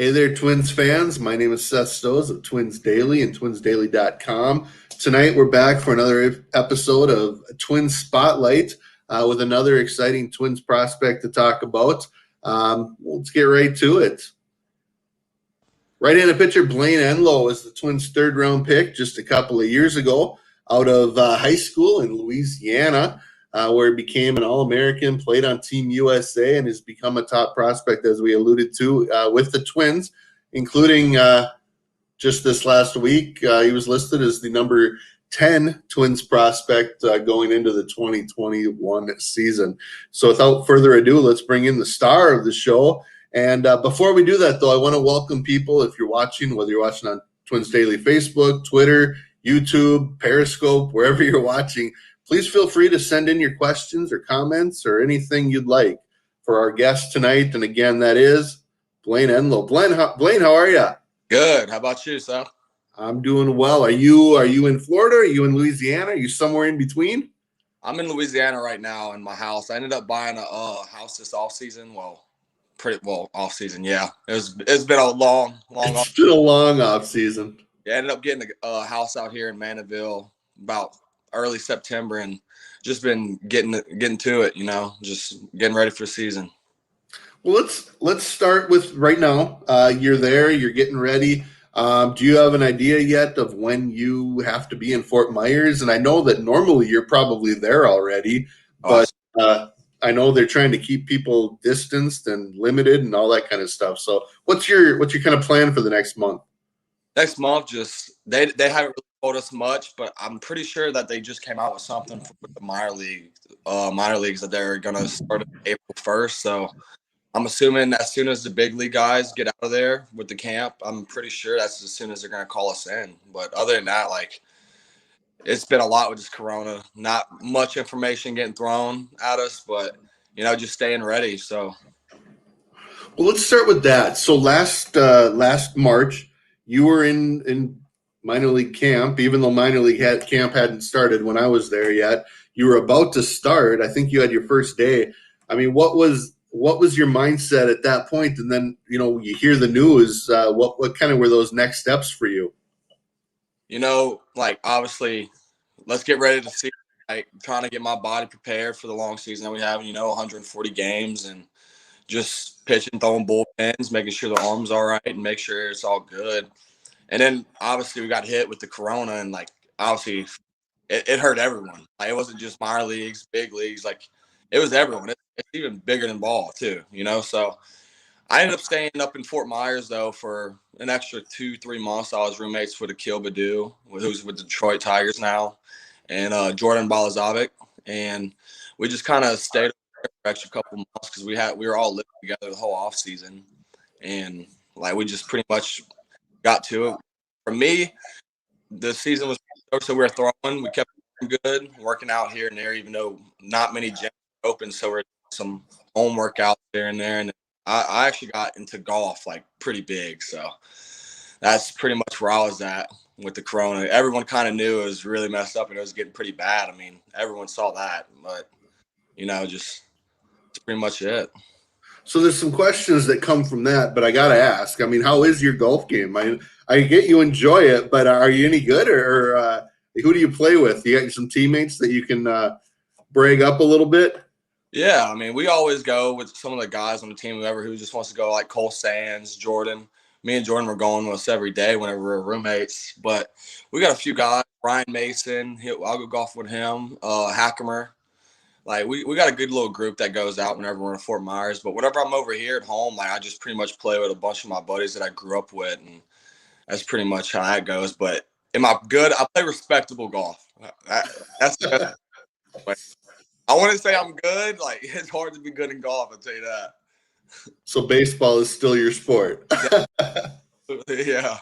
Hey there, Twins fans. My name is Seth Stows of Twins Daily and twinsdaily.com. Tonight, we're back for another episode of Twins Spotlight with another exciting Twins prospect to talk about. Let's get right to it. Right-handed pitcher Blayne Enlow was the Twins' third-round pick just a couple of years ago out of high school in Louisiana, where he became an All-American, played on Team USA, and has become a top prospect, as we alluded to, with the Twins, including just this last week. He was listed as the number 10 Twins prospect going into the 2021 season. So without further ado, let's bring in the star of the show. And before we do that, though, I want to welcome people, if you're watching, whether you're watching on Twins Daily Facebook, Twitter, YouTube, Periscope, wherever you're watching, please feel free to send in your questions or comments or anything you'd like for our guest tonight. And again, that is Blayne Enlow. Blayne, how are you? Good. How about you, Seth? I'm doing well. Are you in Florida? Are you in Louisiana? Are you somewhere in between? I'm in Louisiana right now in my house. I ended up buying a house this offseason. Off-season, yeah. It's been a long It's been a long off-season. Yeah, I ended up getting a house out here in Mandeville about early September and just been getting to it, just getting ready for the season. Well, let's start with right now. You're there. You're getting ready. Do you have an idea yet of when you have to be in Fort Myers? And I know that normally you're probably there already, but I know they're trying to keep people distanced and limited and all that kind of stuff. So what's your kind of plan for the next month? Next month, just they haven't really told us much, but I'm pretty sure that they just came out with something for the minor leagues that they're gonna start April 1st. So I'm assuming as soon as the big league guys get out of there with the camp, I'm pretty sure that's as soon as they're gonna call us in. But other than that, it's been a lot with just Corona. Not much information getting thrown at us, but just staying ready. So, well, let's start with that. So last March, you were in minor league camp, even though minor league camp hadn't started when I was there yet. You were about to start. I think you had your first day. I mean, what was your mindset at that point? And then you hear the news. What kind of were those next steps for you? Obviously, let's get ready to see. Trying to get my body prepared for the long season that we have. 140 games and just pitching, throwing bullpens, making sure the arm's all right, and make sure it's all good. And then obviously we got hit with the Corona, and obviously it hurt everyone. It wasn't just minor leagues, big leagues. It was everyone. It's even bigger than ball too. So I ended up staying up in Fort Myers though for an extra 2-3 months. I was roommates with Akil Baddoo, who's with the Detroit Tigers now, and Jordan Balazovic, and we just kind of stayed for an extra couple months because we were all living together the whole off season, and we just pretty much got to it. For me, the season was so we were throwing. We kept good, working out here and there, even though not many gyms were open. So we're doing some home workouts there and there. And I actually got into golf pretty big. So that's pretty much where I was at with the Corona. Everyone kind of knew it was really messed up and it was getting pretty bad. I mean, everyone saw that, but just that's pretty much it. So there's some questions that come from that, but I got to ask, I mean, how is your golf game? I get you enjoy it, but are you any good or who do you play with? You got some teammates that you can brag up a little bit? Yeah, I mean, we always go with some of the guys on the team, who just wants to go, like Cole Sands, Jordan. Me and Jordan were going with us every day whenever we were roommates. But we got a few guys, Brian Mason, I'll go golf with him, Hackemer. We got a good little group that goes out whenever we're in Fort Myers. But whenever I'm over here at home, I just pretty much play with a bunch of my buddies that I grew up with. And that's pretty much how that goes. But am I good? I play respectable golf. That's good. I want to say I'm good. It's hard to be good in golf, I'll tell you that. So baseball is still your sport. Yeah.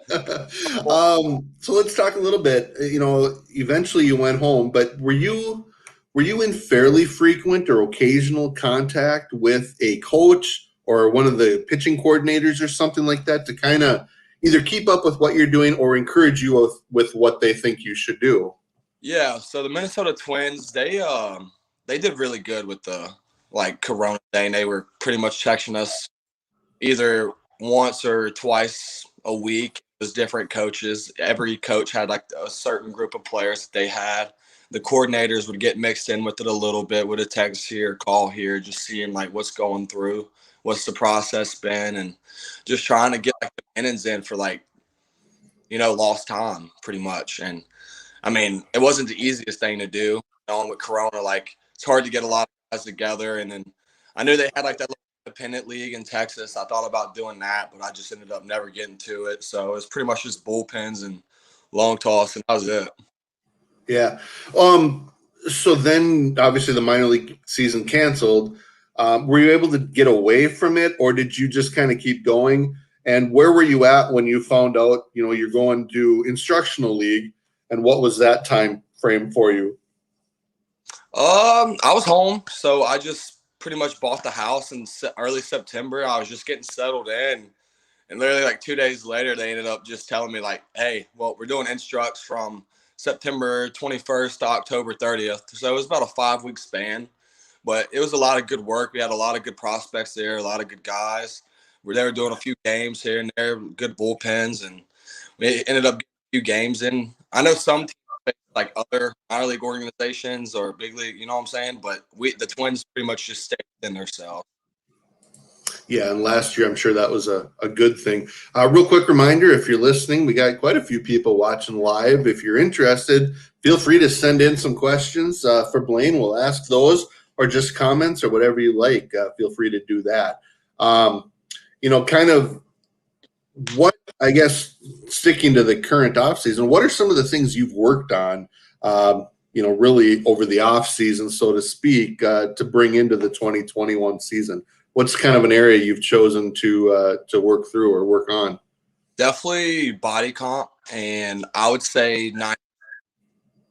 So let's talk a little bit. Eventually you went home, but were you in fairly frequent or occasional contact with a coach or one of the pitching coordinators or something like that to kind of either keep up with what you're doing or encourage you with what they think you should do? Yeah. So the Minnesota Twins, they did really good with the Corona thing. They were pretty much texting us either once or twice a week. It was different coaches. Every coach had like a certain group of players that they had. The coordinators would get mixed in with it a little bit, with a text here, call here, just seeing like what's going through, what's the process been, and just trying to get like the innings in for like, lost time pretty much. And I mean, it wasn't the easiest thing to do. With Corona, like it's hard to get a lot of guys together. And then I knew they had like that little independent league in Texas. I thought about doing that, but I just ended up never getting to it. So it was pretty much just bullpens and long toss, and that was it. Yeah. So then obviously the minor league season canceled. Were you able to get away from it, or did you just kind of keep going? And where were you at when you found out, you're going to Instructional League, and what was that time frame for you? I was home, so I just pretty much bought the house in early September. I was just getting settled in, and literally like 2 days later, they ended up just telling me like, "Hey, well, we're doing instructs from September 21st to October 30th." So it was about a 5-week span, but it was a lot of good work. We had a lot of good prospects there, a lot of good guys. They were doing a few games here and there, good bullpens, and we ended up getting a few games in. I know some teams like other minor league organizations or big league, you know what I'm saying? But the Twins pretty much just stayed within themselves. Yeah, and last year I'm sure that was a good thing. Real quick reminder, if you're listening, we got quite a few people watching live. If you're interested, feel free to send in some questions for Blayne. We'll ask those, or just comments or whatever you like. Feel free to do that. Kind of what, I guess, sticking to the current offseason, what are some of the things you've worked on, really over the offseason, so to speak, to bring into the 2021 season? What's kind of an area you've chosen to work through or work on? Definitely body comp, and I would say not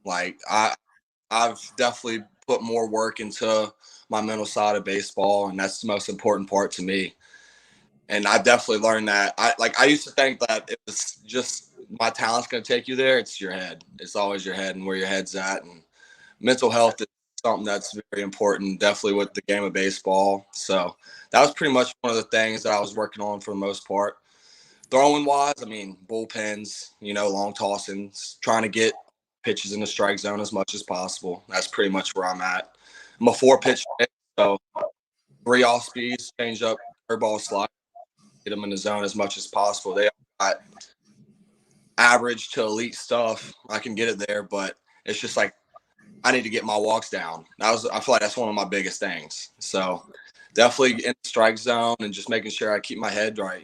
like I've definitely put more work into my mental side of baseball, and that's the most important part to me. And I definitely learned that. I used to think that it was just my talent's going to take you there. It's your head. It's always your head and where your head's at. And mental health is something that's very important, definitely with the game of baseball. So that was pretty much one of the things that I was working on for the most part. Throwing wise, I mean, bullpens, long tossing, trying to get pitches in the strike zone as much as possible. That's pretty much where I'm at. I'm a 4-pitch, so 3 off speeds, change up, curveball, slide, get them in the zone as much as possible. They got average to elite stuff. I can get it there, but it's just like I need to get my walks down. I feel like that's one of my biggest things. So definitely in the strike zone and just making sure I keep my head right,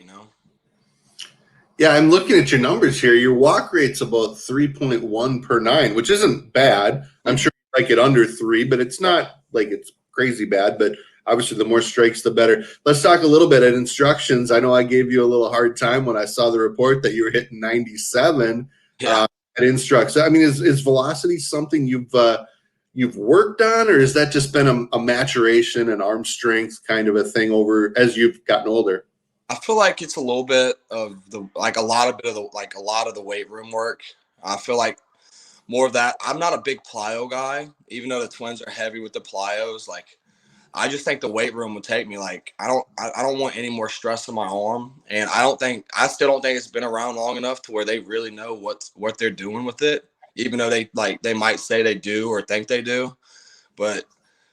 Yeah, I'm looking at your numbers here. Your walk rate's about 3.1 per 9, which isn't bad. I'm sure you like it under 3, but it's not like it's crazy bad. But obviously, the more strikes, the better. Let's talk a little bit at instructions. I know I gave you a little hard time when I saw the report that you were hitting 97 at instructs. I mean, is velocity something you've worked on, or has that just been a maturation and arm strength kind of a thing over as you've gotten older? I feel like it's a little bit of a lot of the weight room work. I feel like more of that. I'm not a big plyo guy, even though the Twins are heavy with the plyos. Like, I just think the weight room would take me. Like, I don't want any more stress on my arm, and I still don't think it's been around long enough to where they really know what they're doing with it. Even though they might say they do or think they do, but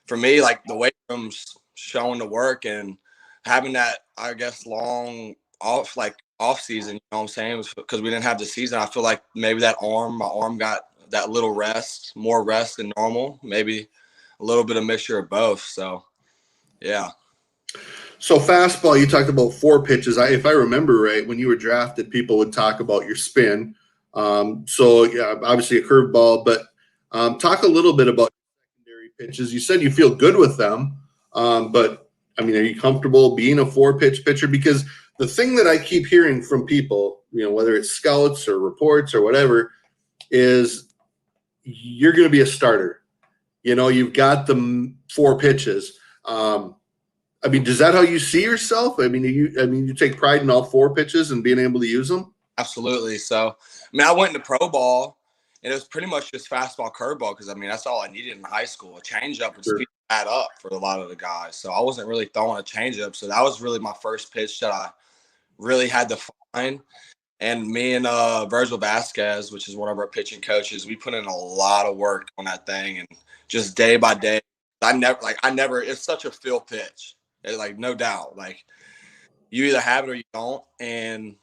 for me, like the weight room's showing the work and having that, I guess, long off season, you know what I'm saying? Because we didn't have the season. I feel like maybe my arm got that little rest, more rest than normal, maybe a little bit of mixture of both. So, yeah. So fastball, you talked about 4 pitches. If I remember right, when you were drafted, people would talk about your spin. So yeah, obviously a curveball, but talk a little bit about secondary pitches. You said you feel good with them, but I mean, are you comfortable being a 4-pitch pitcher? Because the thing that I keep hearing from people, whether it's scouts or reports or whatever, is you're going to be a starter. You've got the 4 pitches. I mean, is that how you see yourself? I mean, you take pride in all 4 pitches and being able to use them? Absolutely. So, I mean, I went into pro ball, and it was pretty much just fastball, curveball, because, I mean, that's all I needed in high school. A changeup would speed that up for a lot of the guys. So I wasn't really throwing a changeup. So that was really my first pitch that I really had to find. And me and Virgil Vasquez, which is one of our pitching coaches, we put in a lot of work on that thing, and just day by day. I never. It's such a feel pitch. Like, no doubt. Like, you either have it or you don't. And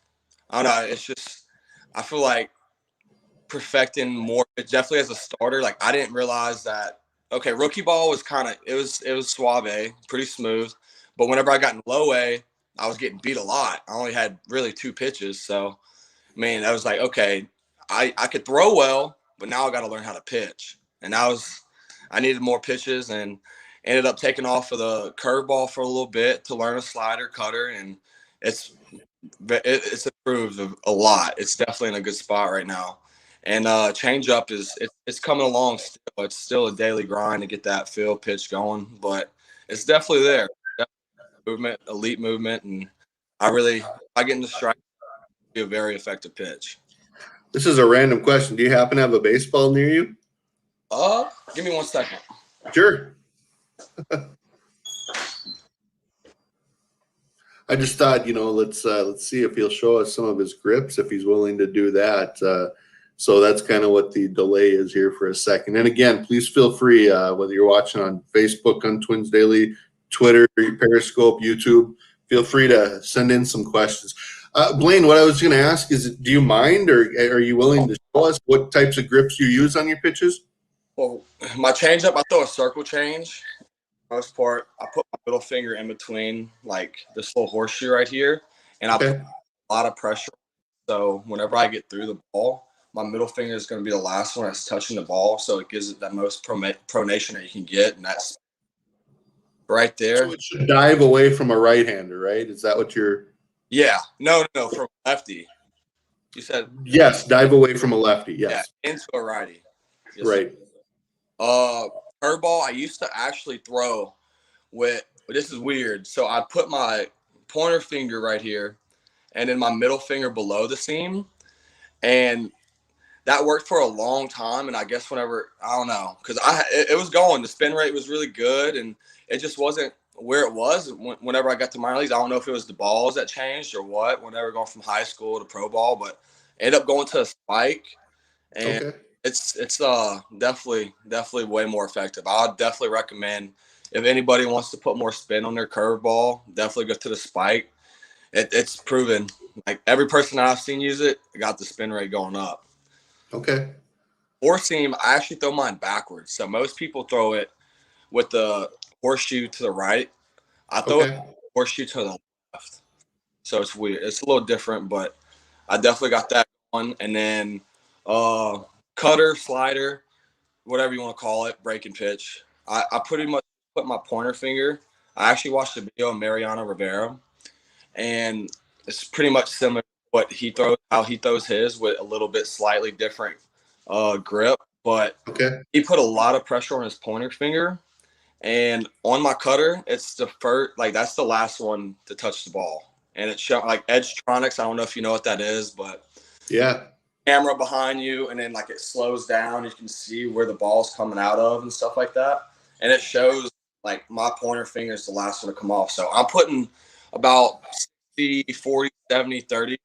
I don't know. It's just, I feel like perfecting more, definitely as a starter. Like, I didn't realize that. Okay, rookie ball was kind of, it was suave, pretty smooth. But whenever I got in low A, I was getting beat a lot. I only had really 2 pitches, so. Man, I was like, okay, I could throw well, but now I got to learn how to pitch. And I needed more pitches, and ended up taking off of the curveball for a little bit to learn a slider, cutter, and it's improved a lot. It's definitely in a good spot right now. And changeup it's coming along still. It's still a daily grind to get that field pitch going, but it's definitely there. Definitely movement, elite movement, and I get into strike. Be a very effective pitch. This is a random question. Do you happen to have a baseball near you? Give me 1 second. Sure. I just thought, let's see if he'll show us some of his grips, if he's willing to do that. So that's kind of what the delay is here for a second. And again, please feel free, whether you're watching on Facebook, on Twins Daily, Twitter, Periscope, YouTube, feel free to send in some questions. Blayne, what I was going to ask is, do you mind, or are you willing to show us what types of grips you use on your pitches? Well, my changeup, I throw a circle change. For the most part, I put my middle finger in between, like this little horseshoe right here, and I put a lot of pressure. So whenever I get through the ball, my middle finger is going to be the last one that's touching the ball, so it gives it that most pronation that you can get, and that's right there. So it should dive away from a right-hander, right? Is that what you're? Yeah. No, from lefty. You said? Yes, dive away from a lefty, yes. Yeah, into a righty. Yes. Right. Curveball, I used to actually throw with – this is weird. So I put my pointer finger right here and then my middle finger below the seam, and that worked for a long time. And I guess whenever – I don't know, because it was going. The spin rate was really good, and it just wasn't where it was whenever I got to minor leagues. I don't know if it was the balls that changed or what, whenever going from high school to pro ball, but ended up going to a spike, and it's definitely way more effective. I would definitely recommend, if anybody wants to put more spin on their curveball, definitely go to the spike. It's proven. Like, every person that I've seen use it got the spin rate going up. Okay. Four seam, I actually throw mine backwards. So most people throw it with the horseshoe to the right. I throw it horseshoe to the left. So it's weird. It's a little different, but I definitely got that one. And then cutter, slider, whatever you want to call it, break and pitch. I pretty much put my pointer finger. I actually watched a video of Mariano Rivera, and it's pretty much similar to what he throws, how he throws his, with a little bit slightly different grip. But he put a lot of pressure on his pointer finger. And on my cutter, it's the first, like, that's the last one to touch the ball. And it's shown, like, Edgetronics. I don't know if you know what that is, but yeah, camera behind you, and then like it slows down. You can see where the ball's coming out of and stuff like that. And it shows like my pointer finger is the last one to come off. So I'm putting about 60, 40, 70, 30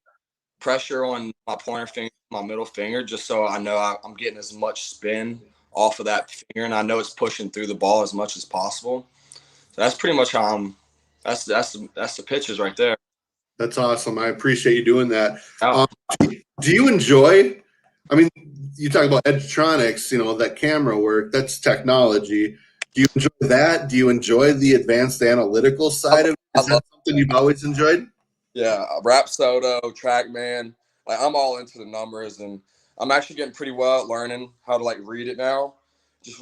pressure on my pointer finger, my middle finger, just so I know I'm getting as much spin off of that finger, and I know it's pushing through the ball as much as possible. So that's pretty much how that's the pitches right there. That's awesome. I appreciate you doing that. Do you enjoy, I mean, you talk about Edgetronics, that camera work, that's technology. Do you enjoy that? Do you enjoy the advanced analytical side of it? Is that something you've always enjoyed? Yeah, Rapsodo, TrackMan. Like, I'm all into the numbers, and I'm actually getting pretty well at learning how to, like, read it now. Just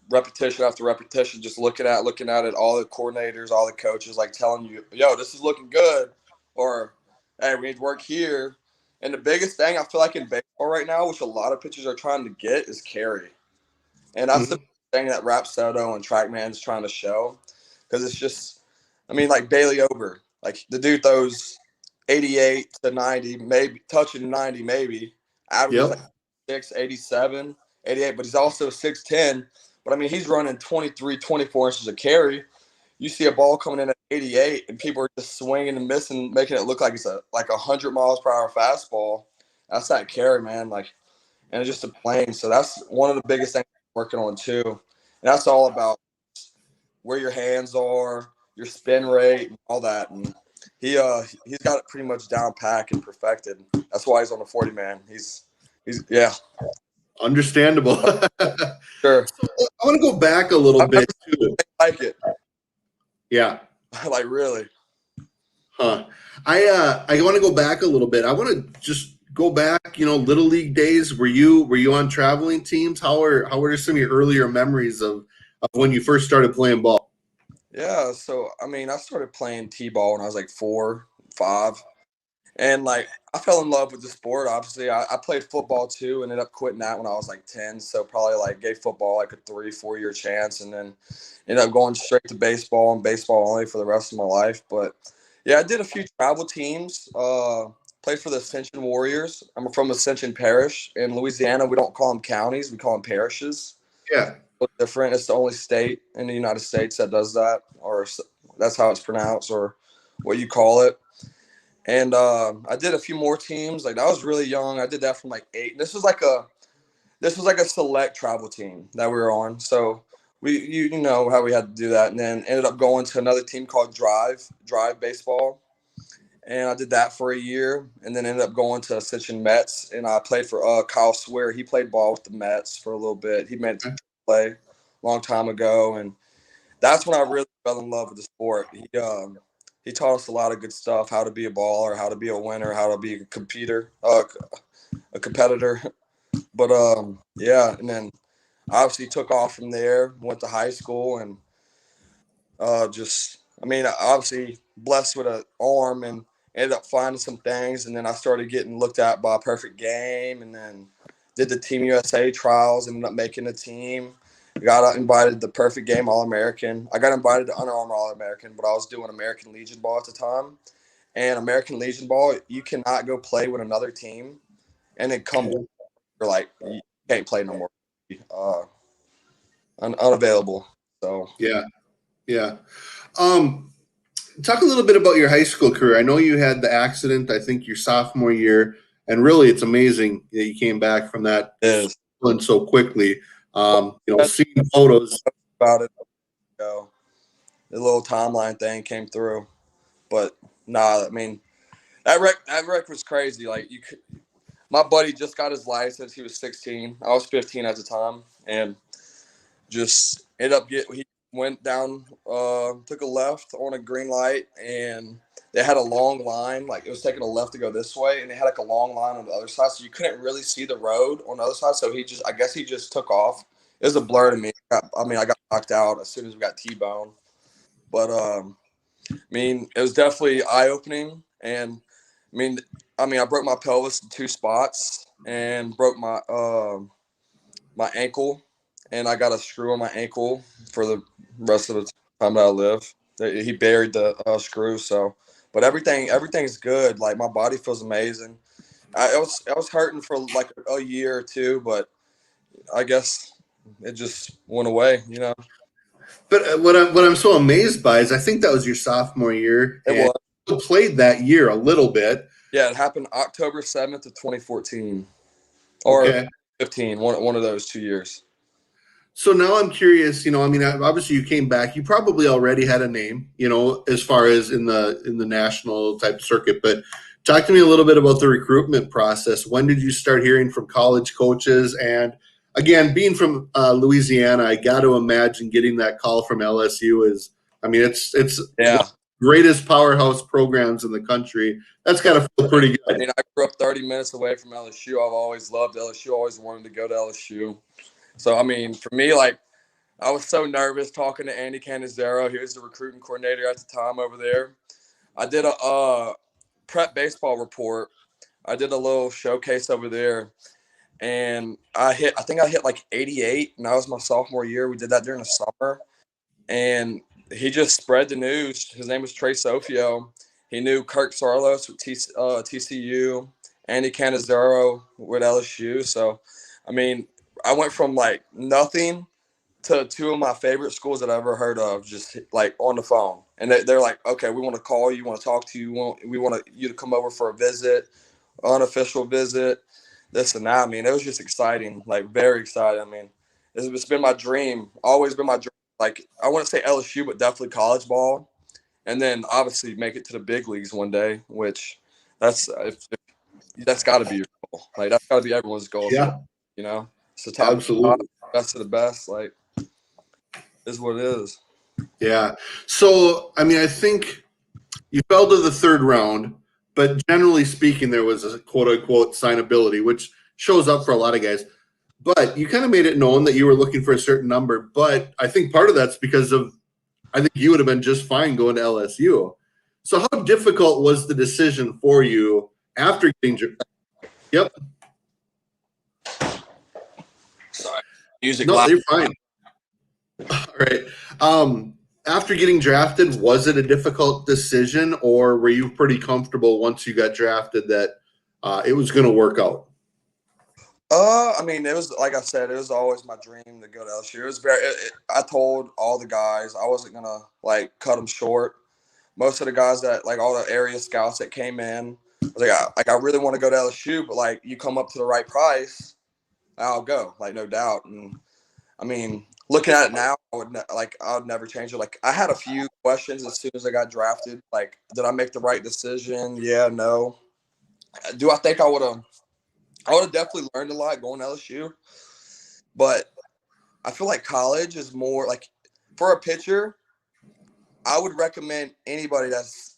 repetition after repetition, just looking at it, all the coordinators, all the coaches, like, telling you, yo, this is looking good, or, hey, we need to work here. And the biggest thing I feel like in baseball right now, which a lot of pitchers are trying to get, is carry. And that's the thing that Rapsodo and TrackMan is trying to show, because it's just, I mean, like Bailey Ober, like, the dude throws 88 to 90, maybe touching 90, maybe averages like 6, 87, 88, but he's also 6'10". But I mean, he's running 23, 24 inches of carry. you see a ball coming in at 88 and people are just swinging and missing, making it look like it's a 100 miles per hour fastball. That's that carry, man. Like, and it's just a plane. So that's one of the biggest things I'm working on too. And that's all about where your hands are, your spin rate, and all that. And he's got it pretty much down pack and perfected. That's why he's on the 40 man. He's yeah. Understandable. Sure. I want to go back a little bit too. I like it. Yeah. Like really. Huh. I want to go back a little bit. I want to just go back, little league days. Were you on traveling teams? How are some of your earlier memories of when you first started playing ball? Yeah, so I mean, I started playing t-ball when I was like 4, 5, and like I fell in love with the sport. Obviously, I played football too, and ended up quitting that when I was like 10. So probably like gave football like a 3-4 year chance, and then ended up going straight to baseball and baseball only for the rest of my life. But yeah, I did a few travel teams. Played for the Ascension Warriors. I'm from Ascension Parish in Louisiana. We don't call them counties; we call them parishes. Yeah. Different. It's the only state in the United States that does that, or that's how it's pronounced, or what you call it. And I did a few more teams. Like I was really young. I did that from like 8. This was like a select travel team that we were on. So you know how we had to do that, and then ended up going to another team called Drive Baseball, and I did that for a year, and then ended up going to Ascension Mets, and I played for Kyle Swear. He played ball with the Mets for a little bit. He made it to play a long time ago, and that's when I really fell in love with the sport. He taught us a lot of good stuff: how to be a baller, how to be a winner, how to be a competitor. But yeah, and then obviously took off from there. Went to high school, and obviously blessed with an arm, and ended up finding some things. And then I started getting looked at by Perfect Game, and then did the Team USA trials, ended up making a team. Got invited to Perfect Game All-American. I got invited to Under Armour All-American, but I was doing American Legion Ball at the time. And American Legion Ball, you cannot go play with another team and then come you're like, you can't play no more. Unavailable. So Yeah. Yeah. Talk a little bit about your high school career. I know you had the accident, I think your sophomore year, and really it's amazing that you came back from that so quickly. Seeing photos about it, the little timeline thing came through, but nah, I mean that wreck was crazy. Like my buddy just got his license. He was 16. I was 15 at the time, and just he went down, took a left on a green light, and they had a long line. Like it was taking a left to go this way, and they had like a long line on the other side, so you couldn't really see the road on the other side. So I guess he just took off. It was a blur to me. I got knocked out as soon as we got T-boned. But it was definitely eye opening, and I broke my pelvis in 2 spots and broke my ankle, and I got a screw on my ankle for the rest of the time that I live. He buried the screw, so. But everything's good. Like my body feels amazing. I was hurting for like a year or two, but I guess it just went away, But what I'm so amazed by is I think that was your sophomore year, It and was. you played that year a little bit. Yeah, it happened October 7th of 2014 or Okay. 15, one of those 2 years. So now I'm curious, obviously you came back. You probably already had a name, as far as in the national type circuit. But talk to me a little bit about the recruitment process. When did you start hearing from college coaches? And again, being from Louisiana, I got to imagine getting that call from LSU is, it's one of the greatest powerhouse programs in the country. That's got to feel pretty good. I grew up 30 minutes away from LSU. I've always loved LSU. Always wanted to go to LSU. So, for me, like, I was so nervous talking to Andy Canizero. He was the recruiting coordinator at the time over there. I did a prep baseball report. I did a little showcase over there, and I think I hit like 88, and that was my sophomore year. We did that during the summer, and he just spread the news. His name was Trey Sofio. He knew Kirk Sarlos with TCU, Andy Canizero with LSU. So, I went from like nothing to two of my favorite schools that I ever heard of, just like on the phone, and they're like, "Okay, we want to call you, want to talk to you, we want you to come over for a visit, unofficial visit, this and that." I mean, it was just exciting, like very exciting. I mean, it's been my dream, always been my dream. Like I wouldn't say LSU, but definitely college ball, and then obviously make it to the big leagues one day. Which if that's got to be your goal. Like that's got to be everyone's goal. Yeah, You know, it's the top of the top, absolutely. best of the best. Like is what it is. Yeah. So, I mean, I think you fell to the third round, but generally speaking, there was a quote unquote signability, which shows up for a lot of guys. But you kind of made it known that you were looking for a certain number. But I think part of that's because of, I think you would have been just fine going to LSU. So, how difficult was the decision for you after getting? Yep. Sorry. Music No, loud. you're fine. All right. After getting drafted, was it a difficult decision, or were you pretty comfortable once you got drafted that it was going to work out? I mean, it was like I said, it was always my dream to go to LSU. It was I told all the guys I wasn't gonna like cut them short. Most of the guys that like all the area scouts that came in, I was I really want to go to LSU, but like you come up to the right price, I'll go, like no doubt. And I mean, looking at it now, I would never change it. Like I had a few questions as soon as I got drafted. Like, did I make the right decision? Yeah, no. Do I think I would have? I would have definitely learned a lot going to LSU, but I feel like college is more like for a pitcher. I would recommend anybody that's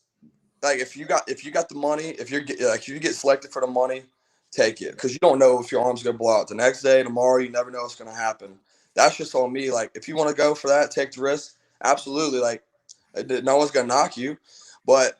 like if you got the money, if you get selected for the money, take it because you don't know if your arm's gonna blow out the next day, tomorrow. You never know what's gonna happen. That's just on me. Like if you want to go for that, take the risk. Absolutely. Like no one's gonna knock you, but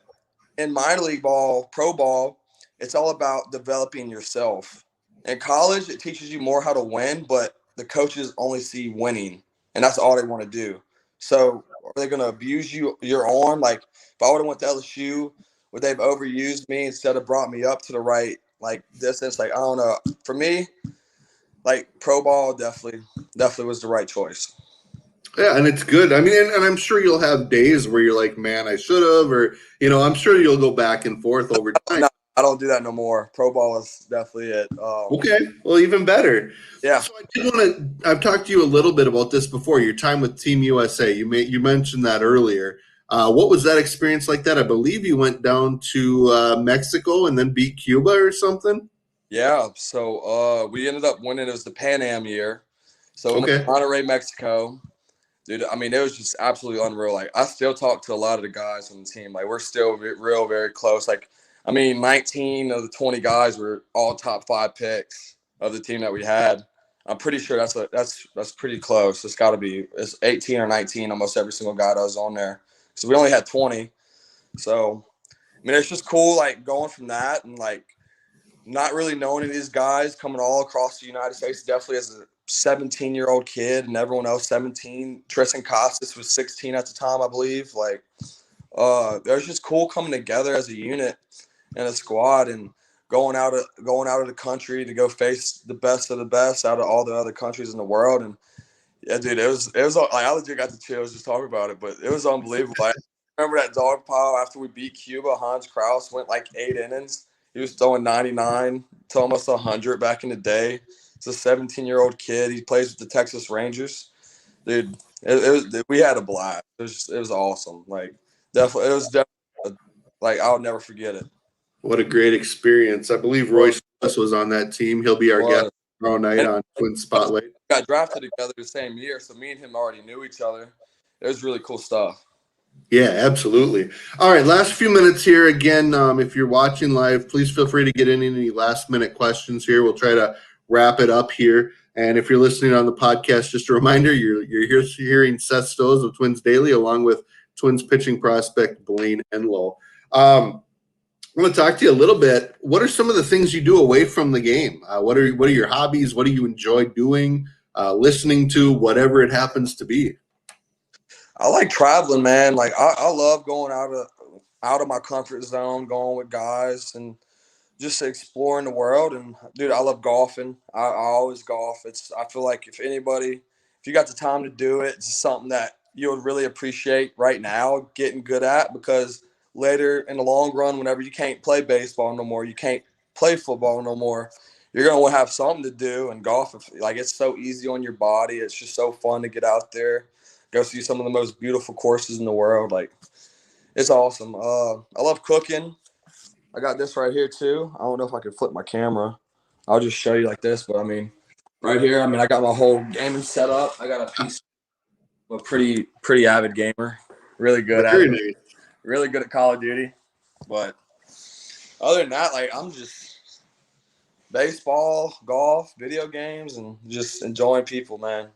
in minor league ball, pro ball, it's all about developing yourself. In college, it teaches you more how to win, but the coaches only see winning, and that's all they want to do. So, are they going to abuse your arm? Like, if I would have went to LSU, would they have overused me instead of brought me up to the right like distance? Like, I don't know. For me, like pro ball, definitely was the right choice. Yeah, and it's good. I mean, and I'm sure you'll have days where you're like, man, I should have, or, I'm sure you'll go back and forth over time. No, I don't do that no more. Pro ball is definitely it. Okay, well, even better. Yeah. So I did want to. I've talked to you a little bit about this before. Your time with Team USA. You mentioned that earlier. What was that experience like? That I believe you went down to Mexico and then beat Cuba or something. Yeah, so we ended up winning. It was the Pan Am year. So in Okay. Monterrey, Mexico, dude. I mean, it was just absolutely unreal. Like I still talk to a lot of the guys on the team. Like we're still real, very close. Like I mean, 19 of the 20 guys were all top 5 picks of the team that we had. I'm pretty sure that's pretty close. It's 18 or 19. Almost every single guy that was on there. So we only had 20. So I mean, it's just cool. Like going from that and like not really knowing any of these guys coming all across the United States, definitely as a 17-year-old kid and everyone else 17. Tristan Costas was 16 at the time, I believe. Like, it was just cool coming together as a unit and a squad and going out of the country to go face the best of the best out of all the other countries in the world. And yeah, dude, it was like I legit got the chills just talking about it, but it was unbelievable. I remember that dog pile after we beat Cuba. Hans Kraus went like 8 innings. He was throwing 99 to almost 100 back in the day. He's a 17-year-old kid. He plays with the Texas Rangers. Dude, we had a blast. It was awesome. Like definitely, it was definitely like I'll never forget it. What a great experience! I believe Roy Was Smith was on that team. He'll be our guest was tomorrow night and on Twin Spotlight. got drafted together the same year, so me and him already knew each other. It was really cool stuff. Yeah, absolutely. All right, last few minutes here. Again, if you're watching live, please feel free to get in any last minute questions here. We'll try to wrap it up here. And if you're listening on the podcast, just a reminder, you're hearing Seth Stos of Twins Daily along with Twins pitching prospect Blayne Enlow. I want to talk to you a little bit. What are some of the things you do away from the game? What are your hobbies? What do you enjoy doing? Listening to whatever it happens to be. I like traveling, man. Like I love going out of my comfort zone, going with guys and just exploring the world. And dude, I love golfing. I always golf. I feel like if if you got the time to do it, it's something that you would really appreciate right now getting good at, because later in the long run, whenever you can't play baseball no more, you can't play football no more, you're going to want to have something to do. And golf, like, it's so easy on your body. It's just so fun to get out there, go see some of the most beautiful courses in the world. Like, it's awesome. I love cooking. I got this right here too. I don't know if I can flip my camera. I'll just show you like this, but I mean, right here, I mean, I got my whole gaming set up. I got a piece of a pretty avid gamer. Really good at Very it. nice. Really good at Call of Duty. But other than that, like, I'm just baseball, golf, video games, and just enjoying people, man.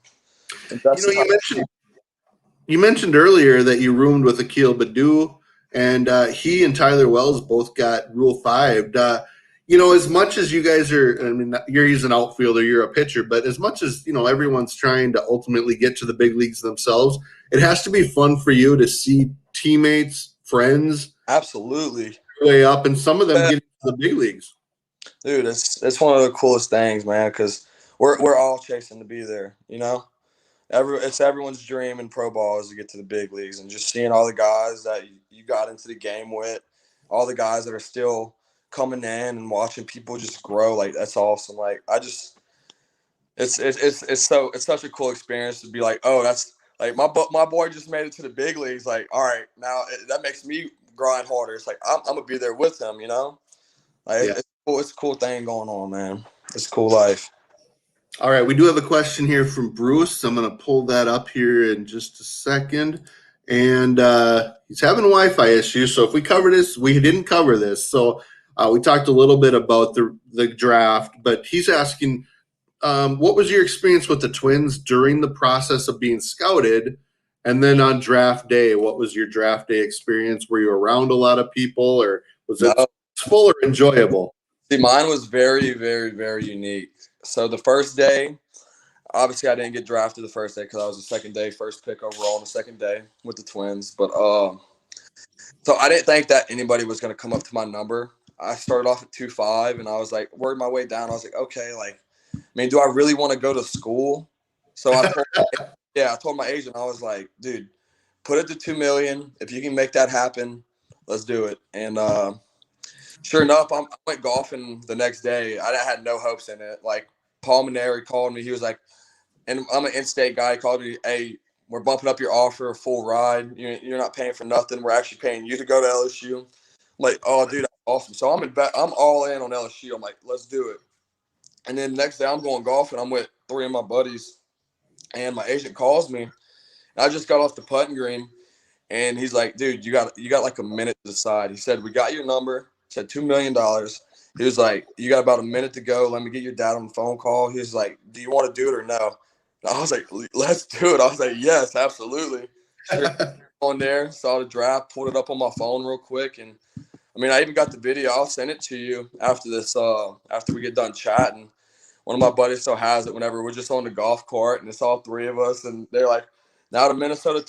And that's the time. You mentioned earlier that you roomed with Akil Badu, and he and Tyler Wells both got Rule 5. As much as you guys are, I mean, he's an outfielder, you're a pitcher, but as much as, everyone's trying to ultimately get to the big leagues themselves, it has to be fun for you to see teammates, friends, Absolutely, way up, and some of them get to the big leagues. dude. It's one of the coolest things, man, because we're all chasing to be there, you know. It's everyone's dream in pro ball is to get to the big leagues, and just seeing all the guys that you got into the game with, all the guys that are still coming in and watching people just grow. Like, that's awesome. Like, it's such a cool experience to be like, oh, that's like my boy just made it to the big leagues. Like, all right, now that makes me grind harder. It's like I'm gonna be there with him, you know. Like, Yeah. it's cool. It's a cool thing going on, man. It's a cool life. All right, we do have a question here from Bruce. I'm going to pull that up here in just a second. And he's having Wi-Fi issues. So if we cover this, we didn't cover this. So we talked a little bit about the draft, but he's asking, what was your experience with the Twins during the process of being scouted? And then on draft day, what was your draft day experience? Were you around a lot of people, or was it full or enjoyable? See, mine was very, very, very unique. So the first day, obviously, I didn't get drafted the first day because I was the second day, first pick overall on the second day with the Twins. But so I didn't think that anybody was going to come up to my number. I started off at 2.5, and I was like, worked my way down. I was like, okay, like, I mean, do I really want to go to school? So I told my agent, I was like, dude, put it to 2 million. If you can make that happen, let's do it. And sure enough, I went golfing the next day. I had no hopes in it. Like, Paul Maneri called me. He was like, and I'm an in-state guy. He called me, hey, we're bumping up your offer, a full ride. You're not paying for nothing. We're actually paying you to go to LSU. I'm like, oh, dude, that's awesome. So I'm all in on LSU. I'm like, let's do it. And then the next day I'm going golfing. I'm with 3 of my buddies, and my agent calls me. And I just got off the putting green, and he's like, dude, you got like a minute to decide. He said, we got your number. He said $2 million. He was like, you got about a minute to go. Let me get your dad on the phone call. He was like, do you want to do it or no? And I was like, let's do it. I was like, yes, absolutely. On there, saw the draft, pulled it up on my phone real quick. And I mean, I even got the video. I'll send it to you after this, after we get done chatting. One of my buddies still has it whenever we're just on the golf cart, and it's all 3 of us. And they're like, now the Minnesota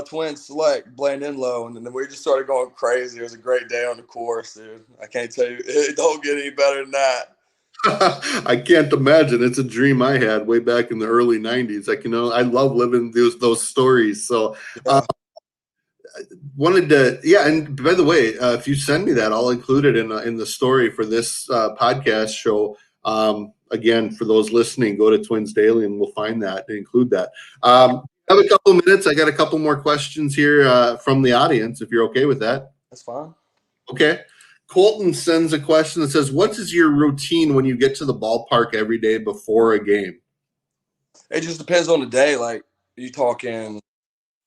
Twins select Blayne Enlow. And then we just started going crazy. It was a great day on the course, dude. I can't tell you. It don't get any better than that. I can't imagine. It's a dream I had way back in the early 90s. Like, I love living those stories. So wanted to, yeah. And by the way, if you send me that, I'll include it in the story for this podcast show. Again, for those listening, go to Twins Daily and we'll find that and include that. I have a couple minutes. I got a couple more questions here from the audience, if you're okay with that. That's fine. Okay. Colton sends a question that says, what is your routine when you get to the ballpark every day before a game? It just depends on the day. Like, you talking,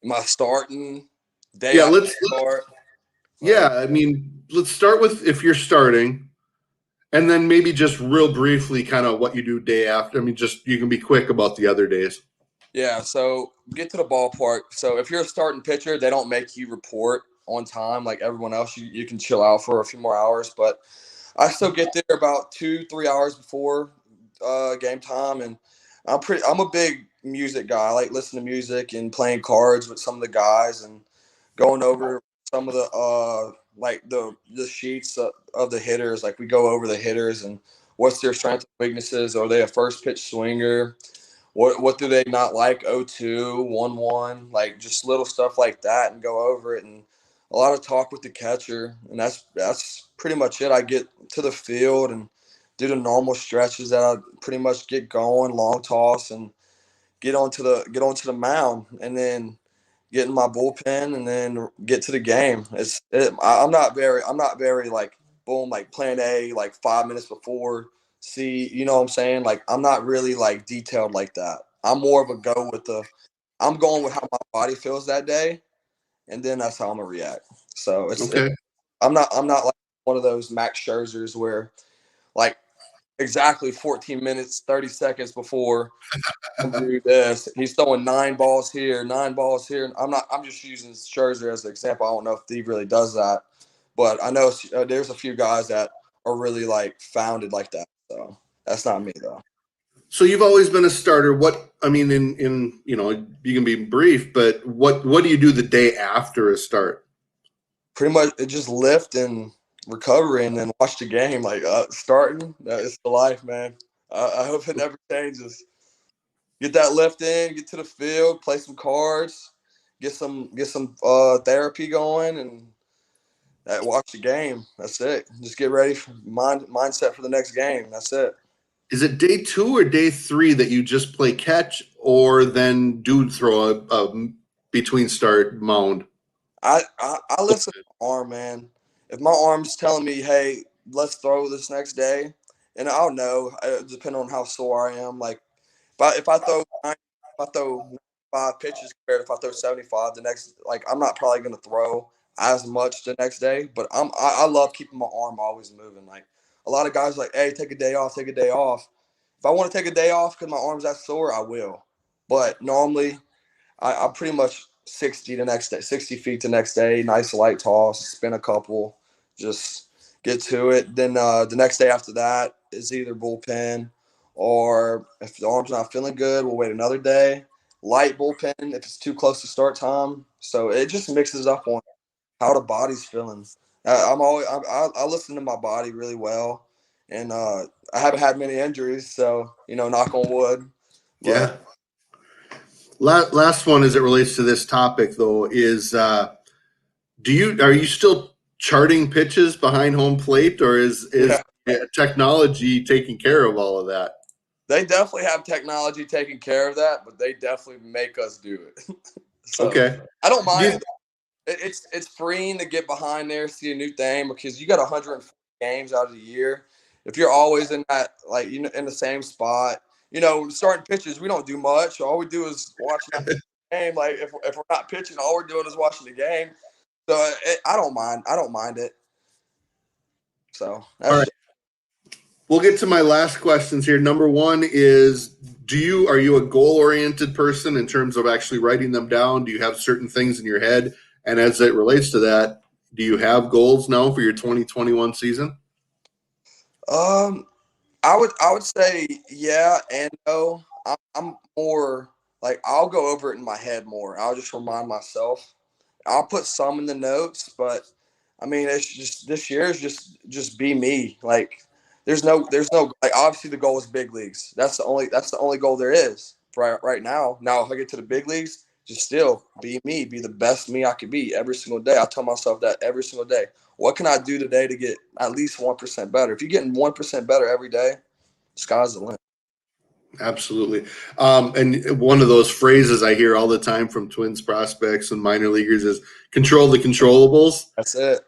am I starting day? Yeah, let's start. I mean, let's start with if you're starting, and then maybe just real briefly kind of what you do day after. I mean, just you can be quick about the other days. Yeah, so get to the ballpark. So if you're a starting pitcher, they don't make you report on time like everyone else. You can chill out for a few more hours, but I still get there about 2-3 hours before game time, and I'm a big music guy. I like listening to music and playing cards with some of the guys and going over some of the like the sheets of the hitters. Like, we go over the hitters and what's their strengths and weaknesses. Are they a first pitch swinger? what do they not like? 0-2, 1-1, like just little stuff like that, and go over it. And a lot of talk with the catcher, and that's pretty much it. I get to the field and do the normal stretches that I pretty much get going, long toss, and get onto the mound, and then get in my bullpen, and then get to the game. I'm not very like boom, like plan A, like 5 minutes before. See, you know what I'm saying? Like I'm not really like detailed like that. I'm more of a go with I'm going with how my body feels that day, and then that's how I'm gonna react. So Okay. I'm not like one of those Max Scherzers where like exactly 14 minutes, 30 seconds before do this. He's throwing 9 balls here, 9 balls here. I'm just using Scherzer as an example. I don't know if he really does that, but I know there's a few guys that are really like founded like that. So that's not me though. So you've always been a starter. In you can be brief, but what do you do the day after a start? Pretty much it just lift and recovery and then watch the game. Like starting, it's the life, man. I hope it never changes. Get that lift in, get to the field, play some cards, get some therapy going, and watch the game. That's it. Just get ready for mindset for the next game. That's it. Is it day 2 or day 3 that you just play catch, or then do throw a between start mound? I listen to my arm, man. If my arm's telling me, hey, let's throw this next day, and I'll know, depending on how sore I am. Like if I throw 5 pitches compared to if I throw 75 the next, like I'm not probably gonna throw as much the next day. But I love keeping my arm always moving. Like a lot of guys like, hey, take a day off, take a day off. If I want to take a day off because my arm's that sore, I will. But normally I'm pretty much 60 the next day, 60 feet the next day, nice light toss, spin a couple, just get to it. Then the next day after that is either bullpen, or if the arm's not feeling good, we'll wait another day. Light bullpen if it's too close to start time. So it just mixes up on how the body's feeling. I listen to my body really well, and I haven't had many injuries, so knock on wood. But Yeah. Last one as it relates to this topic though is are you still charting pitches behind home plate, or is technology taking care of all of that? they definitely have technology taking care of that, but they definitely make us do it. So Okay. I don't mind. It's freeing to get behind there, see a new thing, because you got 140 games out of the year. If you're always in that, like in the same spot, starting pitches, we don't do much. All we do is watch the game. Like if we're not pitching, all we're doing is watching the game. So I don't mind. I don't mind it. So that's All right. We'll get to my last questions here. Number one is, are you a goal-oriented person in terms of actually writing them down? Do you have certain things in your head? And as it relates to that, do you have goals now for your 2021 season? I would say yeah and no. I'm more like I'll go over it in my head more. I'll just remind myself. I'll put some in the notes, but I mean it's just this year is just be me. Like there's no like obviously the goal is big leagues. That's the only goal there is right now. Now if I get to the big leagues, just still be me, be the best me I could be every single day. I tell myself that every single day. What can I do today to get at least 1% better? If you're getting 1% better every day, sky's the limit. Absolutely. And one of those phrases I hear all the time from Twins prospects and minor leaguers is control the controllables. That's it.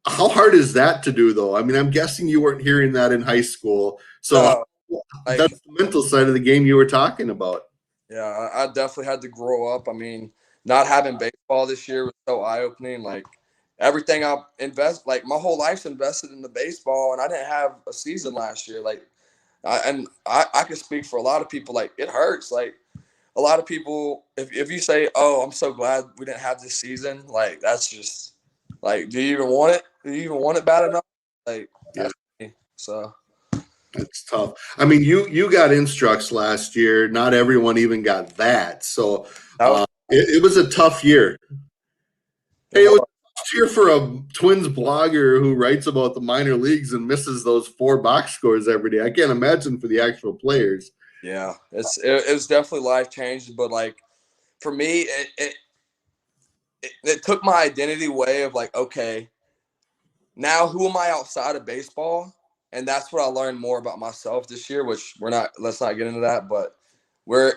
How hard is that to do, though? I mean, I'm guessing you weren't hearing that in high school. So that's the mental side of the game you were talking about. Yeah, I definitely had to grow up. I mean, not having baseball this year was so eye opening. Like everything like my whole life's invested in the baseball, and I didn't have a season last year. Like, I can speak for a lot of people. Like, it hurts. Like, a lot of people, if you say, "Oh, I'm so glad we didn't have this season," like that's just like, do you even want it? Do you even want it bad enough? Like, Yeah. so. It's tough. I mean, you got Instructs last year. Not everyone even got that. So it was a tough year. Hey, it was a tough year for a Twins blogger who writes about the minor leagues and misses those 4 box scores every day. I can't imagine for the actual players. Yeah, it was definitely life changing. But like for me, it took my identity away of like, okay, now who am I outside of baseball? And that's what I learned more about myself this year, which let's not get into that, but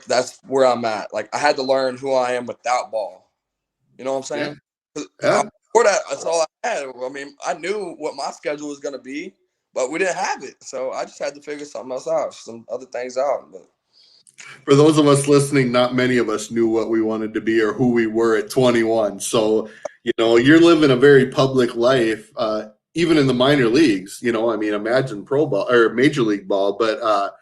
that's where I'm at. Like I had to learn who I am without ball. You know what I'm Yeah. saying? Yeah. Before that, that's all I had. I mean, I knew what my schedule was going to be, but we didn't have it. So I just had to figure something else out, some other things out. But For those of us listening, not many of us knew what we wanted to be or who we were at 21. So, you're living a very public life, even in the minor leagues. I mean, imagine pro ball or major league ball. But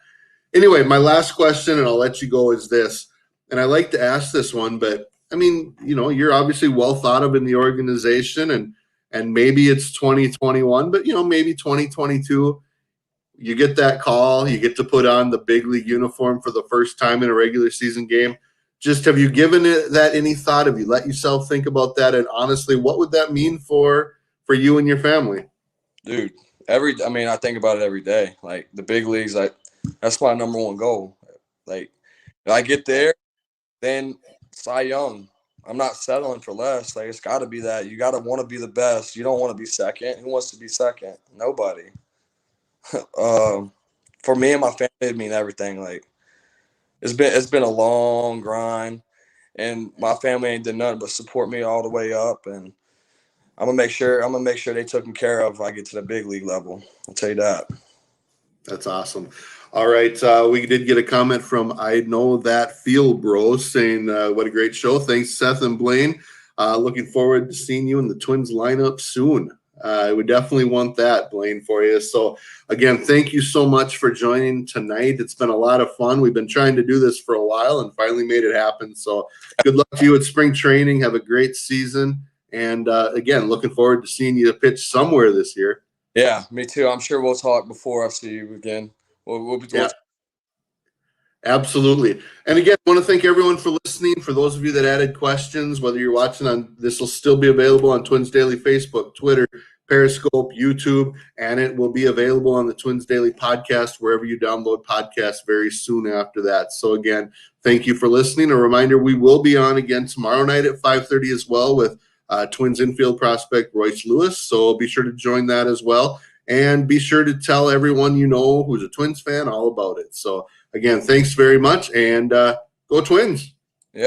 anyway, my last question, and I'll let you go, is this. And I like to ask this one, but I mean, you're obviously well thought of in the organization, and maybe it's 2021, but maybe 2022. You get that call, you get to put on the big league uniform for the first time in a regular season game. Just have you given it that any thought? Have you let yourself think about that? And honestly, what would that mean for you and your family? dude, I mean, I think about it every day. Like the big leagues, like that's my number one goal. Like if I get there, then Cy Young. I'm not settling for less. Like it's got to be that. You got to want to be the best. You don't want to be second. Who wants to be second? Nobody. For me and my family, it mean everything. Like it's been a long grind, and my family ain't done nothing but support me all the way up. And I'm gonna make sure they taken care of if I get to the big league level. I'll tell you that. That's awesome. All right. We did get a comment from I Know That Feel Bro saying, what a great show. Thanks, Seth and Blayne. Looking forward to seeing you in the Twins lineup soon. I would definitely want that, Blayne, for you. So, again, thank you so much for joining tonight. It's been a lot of fun. We've been trying to do this for a while and finally made it happen. So, good luck to you at spring training. Have a great season. And, again, looking forward to seeing you pitch somewhere this year. Yeah, me too. I'm sure we'll talk before I see you again. We'll Yeah. Absolutely. And again, I want to thank everyone for listening. For those of you that added questions, whether you're watching on, this will still be available on Twins Daily Facebook, Twitter, Periscope, YouTube, and it will be available on the Twins Daily podcast, wherever you download podcasts very soon after that. So again, thank you for listening. A reminder, we will be on again tomorrow night at 5:30 as well with Twins infield prospect Royce Lewis. So be sure to join that as well. And be sure to tell everyone you know who's a Twins fan all about it. So again, thanks very much, and go Twins.